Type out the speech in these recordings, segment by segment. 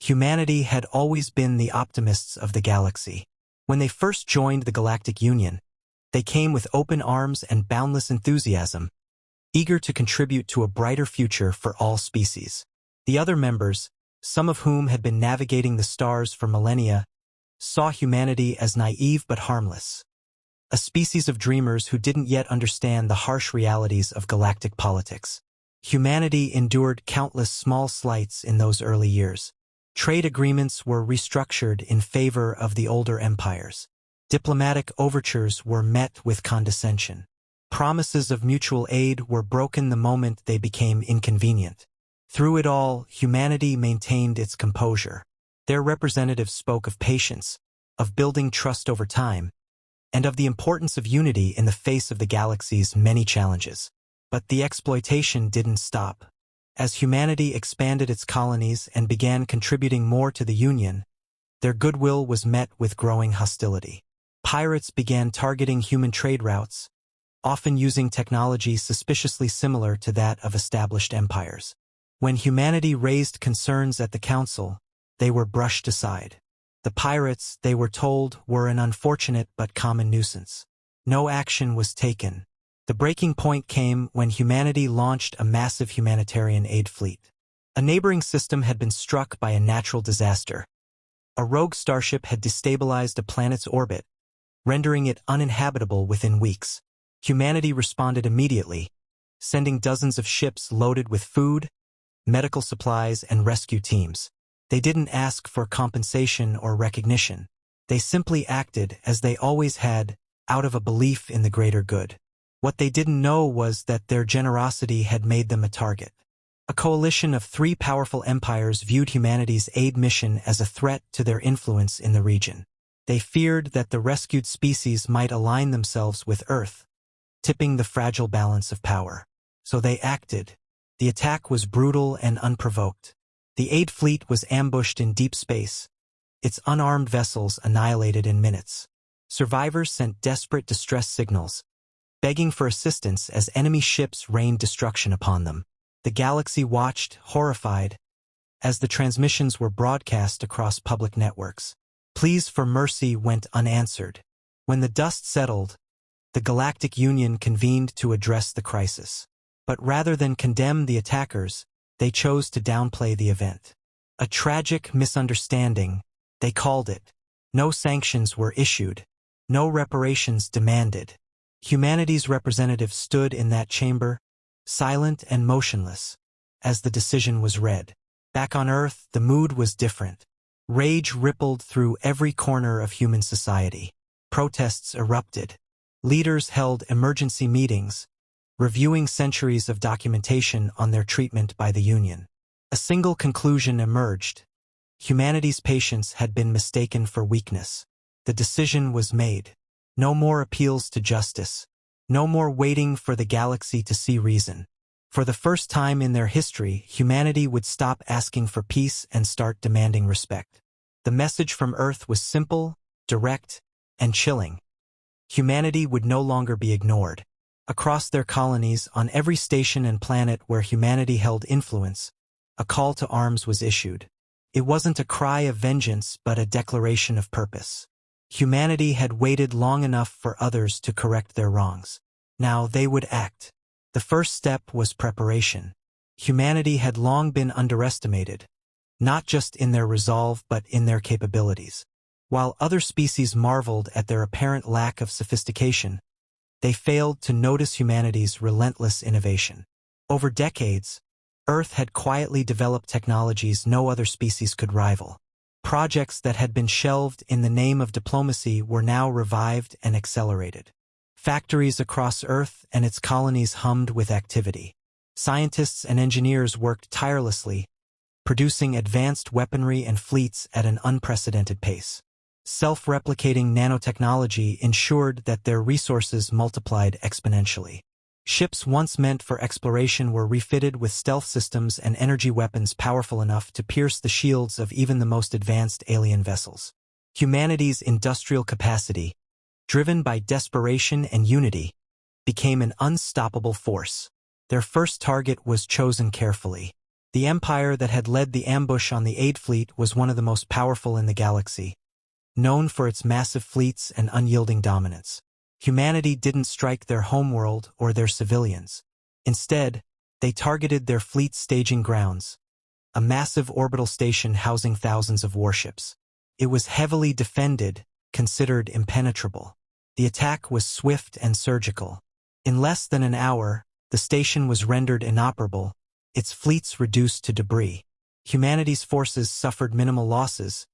Humanity had always been the optimists of the galaxy. When they first joined the Galactic Union, they came with open arms and boundless enthusiasm, eager to contribute to a brighter future for all species. The other members, some of whom had been navigating the stars for millennia, saw humanity as naive but harmless, a species of dreamers who didn't yet understand the harsh realities of galactic politics. Humanity endured countless small slights in those early years. Trade agreements were restructured in favor of the older empires. Diplomatic overtures were met with condescension. Promises of mutual aid were broken the moment they became inconvenient. Through it all, humanity maintained its composure. Their representatives spoke of patience, of building trust over time, and of the importance of unity in the face of the galaxy's many challenges. But the exploitation didn't stop. As humanity expanded its colonies and began contributing more to the Union, their goodwill was met with growing hostility. Pirates began targeting human trade routes, often using technology suspiciously similar to that of established empires. When humanity raised concerns at the Council, they were brushed aside. The pirates, they were told, were an unfortunate but common nuisance. No action was taken. The breaking point came when humanity launched a massive humanitarian aid fleet. A neighboring system had been struck by a natural disaster. A rogue starship had destabilized a planet's orbit, rendering it uninhabitable within weeks. Humanity responded immediately, sending dozens of ships loaded with food, medical supplies, and rescue teams. They didn't ask for compensation or recognition. They simply acted as they always had, out of a belief in the greater good. What they didn't know was that their generosity had made them a target. A coalition of 3 powerful empires viewed humanity's aid mission as a threat to their influence in the region. They feared that the rescued species might align themselves with Earth, tipping the fragile balance of power. So they acted. The attack was brutal and unprovoked. The aid fleet was ambushed in deep space, its unarmed vessels annihilated in minutes. Survivors sent desperate distress signals, begging for assistance as enemy ships rained destruction upon them. The galaxy watched, horrified, as the transmissions were broadcast across public networks. Pleas for mercy went unanswered. When the dust settled, the Galactic Union convened to address the crisis. But rather than condemn the attackers, they chose to downplay the event. A tragic misunderstanding, they called it. No sanctions were issued. No reparations demanded. Humanity's representatives stood in that chamber, silent and motionless, as the decision was read. Back on Earth, the mood was different. Rage rippled through every corner of human society. Protests erupted. Leaders held emergency meetings, reviewing centuries of documentation on their treatment by the Union. A single conclusion emerged. Humanity's patience had been mistaken for weakness. The decision was made. No more appeals to justice. No more waiting for the galaxy to see reason. For the first time in their history, humanity would stop asking for peace and start demanding respect. The message from Earth was simple, direct, and chilling. Humanity would no longer be ignored. Across their colonies, on every station and planet where humanity held influence, a call to arms was issued. It wasn't a cry of vengeance, but a declaration of purpose. Humanity had waited long enough for others to correct their wrongs. Now they would act. The first step was preparation. Humanity had long been underestimated, not just in their resolve but in their capabilities. While other species marveled at their apparent lack of sophistication, they failed to notice humanity's relentless innovation. Over decades, Earth had quietly developed technologies no other species could rival. Projects that had been shelved in the name of diplomacy were now revived and accelerated. Factories across Earth and its colonies hummed with activity. Scientists and engineers worked tirelessly, producing advanced weaponry and fleets at an unprecedented pace. Self-replicating nanotechnology ensured that their resources multiplied exponentially. Ships once meant for exploration were refitted with stealth systems and energy weapons powerful enough to pierce the shields of even the most advanced alien vessels. Humanity's industrial capacity, driven by desperation and unity, became an unstoppable force. Their first target was chosen carefully. The empire that had led the ambush on the aid fleet was one of the most powerful in the galaxy, known for its massive fleets and unyielding dominance. Humanity didn't strike their homeworld or their civilians. Instead, they targeted their fleet's staging grounds, a massive orbital station housing thousands of warships. It was heavily defended, considered impenetrable. The attack was swift and surgical. In less than an hour, the station was rendered inoperable, its fleets reduced to debris. Humanity's forces suffered minimal losses,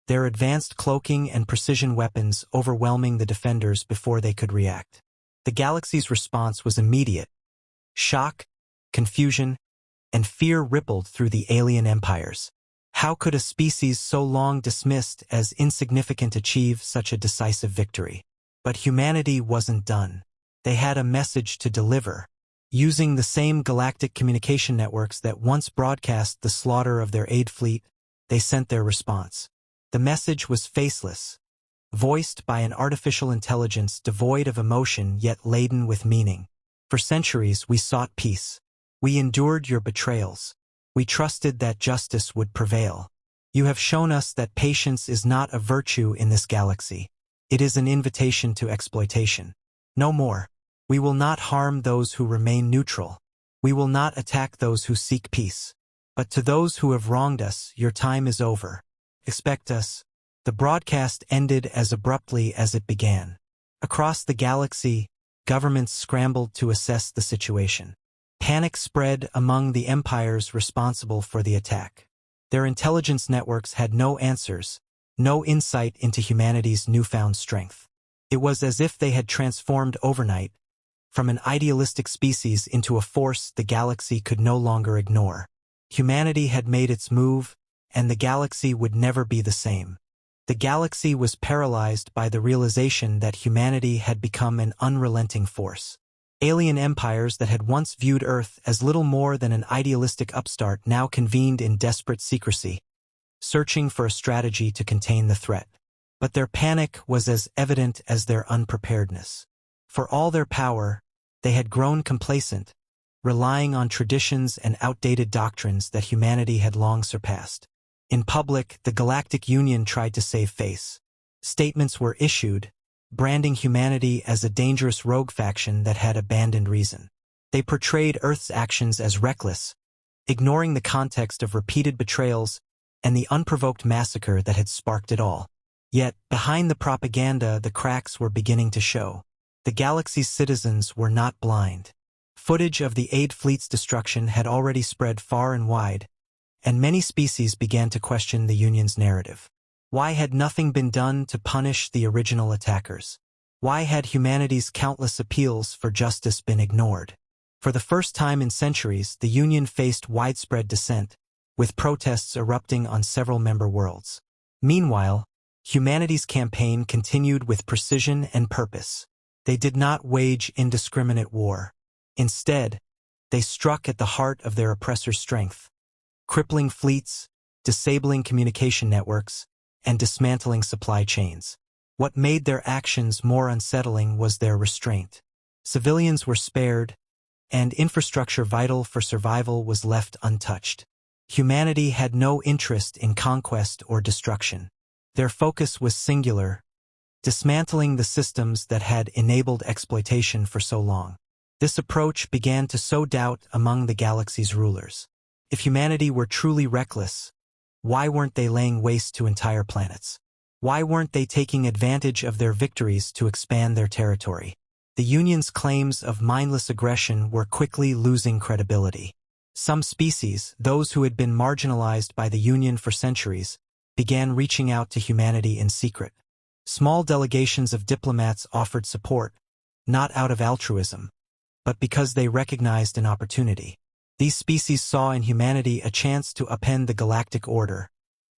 their advanced cloaking and precision weapons overwhelming the defenders before they could react. The galaxy's response was immediate. Shock, confusion, and fear rippled through the alien empires. How could a species so long dismissed as insignificant achieve such a decisive victory? But humanity wasn't done. They had a message to deliver. Using the same galactic communication networks that once broadcast the slaughter of their aid fleet, they sent their response. The message was faceless, voiced by an artificial intelligence devoid of emotion yet laden with meaning. For centuries we sought peace. We endured your betrayals. We trusted that justice would prevail. You have shown us that patience is not a virtue in this galaxy. It is an invitation to exploitation. No more. We will not harm those who remain neutral. We will not attack those who seek peace. But to those who have wronged us, your time is over. Expect us. The broadcast ended as abruptly as it began. Across the galaxy, governments scrambled to assess the situation. Panic spread among the empires responsible for the attack. Their intelligence networks had no answers, no insight into humanity's newfound strength. It was as if they had transformed overnight, from an idealistic species into a force the galaxy could no longer ignore. Humanity had made its move, and the galaxy would never be the same. The galaxy was paralyzed by the realization that humanity had become an unrelenting force. Alien empires that had once viewed Earth as little more than an idealistic upstart now convened in desperate secrecy, searching for a strategy to contain the threat. But their panic was as evident as their unpreparedness. For all their power, they had grown complacent, relying on traditions and outdated doctrines that humanity had long surpassed. In public, the Galactic Union tried to save face. Statements were issued, branding humanity as a dangerous rogue faction that had abandoned reason. They portrayed Earth's actions as reckless, ignoring the context of repeated betrayals and the unprovoked massacre that had sparked it all. Yet, behind the propaganda, the cracks were beginning to show. The galaxy's citizens were not blind. Footage of the aid fleet's destruction had already spread far and wide, and many species began to question the Union's narrative. Why had nothing been done to punish the original attackers? Why had humanity's countless appeals for justice been ignored? For the first time in centuries, the Union faced widespread dissent, with protests erupting on several member worlds. Meanwhile, humanity's campaign continued with precision and purpose. They did not wage indiscriminate war. Instead, they struck at the heart of their oppressor's strength, crippling fleets, disabling communication networks, and dismantling supply chains. What made their actions more unsettling was their restraint. Civilians were spared, and infrastructure vital for survival was left untouched. Humanity had no interest in conquest or destruction. Their focus was singular, dismantling the systems that had enabled exploitation for so long. This approach began to sow doubt among the galaxy's rulers. If humanity were truly reckless, why weren't they laying waste to entire planets? Why weren't they taking advantage of their victories to expand their territory? The Union's claims of mindless aggression were quickly losing credibility. Some species, those who had been marginalized by the Union for centuries, began reaching out to humanity in secret. Small delegations of diplomats offered support, not out of altruism, but because they recognized an opportunity. These species saw in humanity a chance to upend the galactic order,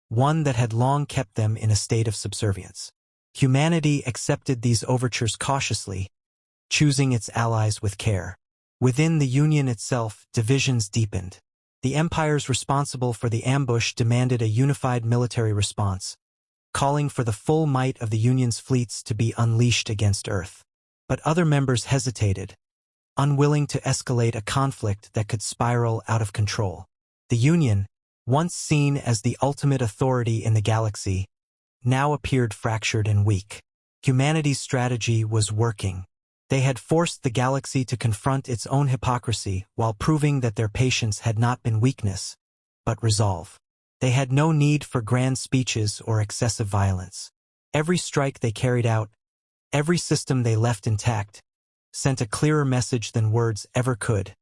one that had long kept them in a state of subservience. Humanity accepted these overtures cautiously, choosing its allies with care. Within the Union itself, divisions deepened. The empires responsible for the ambush demanded a unified military response, calling for the full might of the Union's fleets to be unleashed against Earth. But other members hesitated, unwilling to escalate a conflict that could spiral out of control. The The Union, once seen as the ultimate authority in the galaxy, now appeared fractured and weak. Humanity's strategy was working. They had forced the galaxy to confront its own hypocrisy while proving that their patience had not been weakness, but resolve. They had no need for grand speeches or excessive violence. Every strike they carried out, every system they left intact, sent a clearer message than words ever could.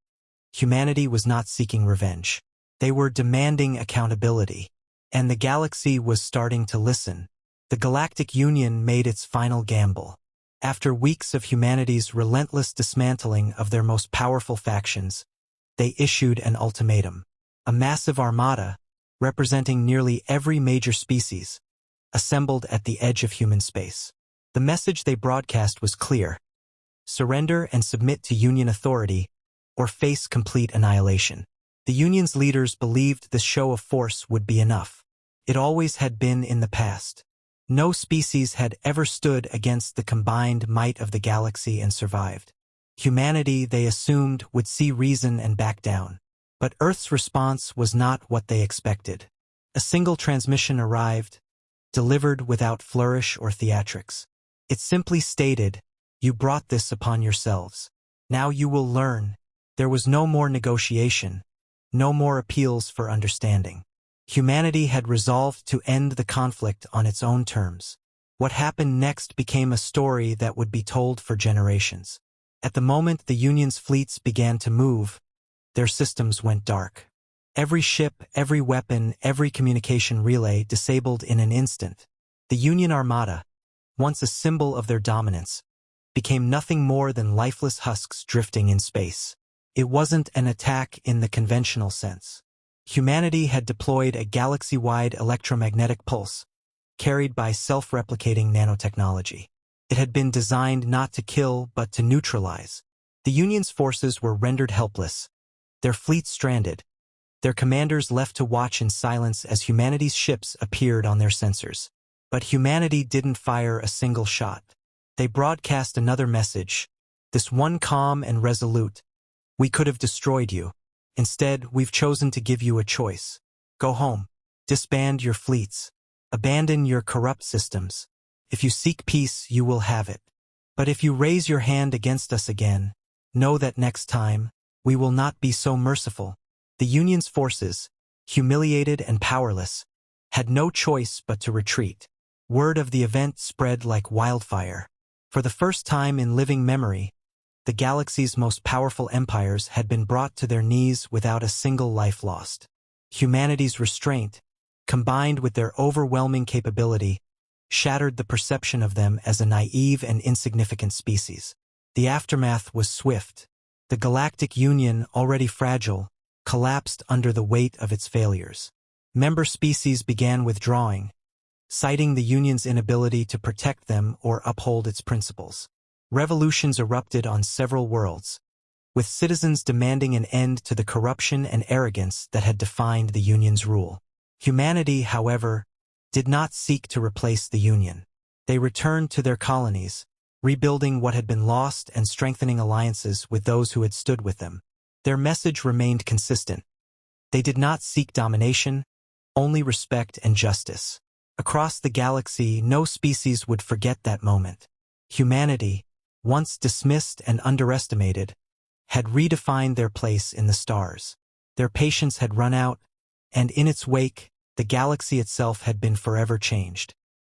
Humanity was not seeking revenge. They were demanding accountability. And the galaxy was starting to listen. The Galactic Union made its final gamble. After weeks of humanity's relentless dismantling of their most powerful factions, they issued an ultimatum. A massive armada, representing nearly every major species, assembled at the edge of human space. The message they broadcast was clear: surrender and submit to Union authority, or face complete annihilation. The Union's leaders believed this show of force would be enough. It always had been in the past. No species had ever stood against the combined might of the galaxy and survived. Humanity, they assumed, would see reason and back down. But Earth's response was not what they expected. A single transmission arrived, delivered without flourish or theatrics. It simply stated, "You brought this upon yourselves. Now you will learn." There was no more negotiation, no more appeals for understanding. Humanity had resolved to end the conflict on its own terms. What happened next became a story that would be told for generations. At the moment the Union's fleets began to move, their systems went dark. Every ship, every weapon, every communication relay disabled in an instant. The Union Armada, once a symbol of their dominance, became nothing more than lifeless husks drifting in space. It wasn't an attack in the conventional sense. Humanity had deployed a galaxy-wide electromagnetic pulse, carried by self-replicating nanotechnology. It had been designed not to kill, but to neutralize. The Union's forces were rendered helpless, their fleets stranded, their commanders left to watch in silence as humanity's ships appeared on their sensors. But humanity didn't fire a single shot. They broadcast another message, this one calm and resolute: "We could have destroyed you. Instead, we've chosen to give you a choice. Go home. Disband your fleets. Abandon your corrupt systems. If you seek peace, you will have it. But if you raise your hand against us again, know that next time, we will not be so merciful." The Union's forces, humiliated and powerless, had no choice but to retreat. Word of the event spread like wildfire. For the first time in living memory, the galaxy's most powerful empires had been brought to their knees without a single life lost. Humanity's restraint, combined with their overwhelming capability, shattered the perception of them as a naive and insignificant species. The aftermath was swift. The Galactic Union, already fragile, collapsed under the weight of its failures. Member species began withdrawing, citing the Union's inability to protect them or uphold its principles. Revolutions erupted on several worlds, with citizens demanding an end to the corruption and arrogance that had defined the Union's rule. Humanity, however, did not seek to replace the Union. They returned to their colonies, rebuilding what had been lost and strengthening alliances with those who had stood with them. Their message remained consistent. They did not seek domination, only respect and justice. Across the galaxy, no species would forget that moment. Humanity, once dismissed and underestimated, had redefined their place in the stars. Their patience had run out, and in its wake, the galaxy itself had been forever changed.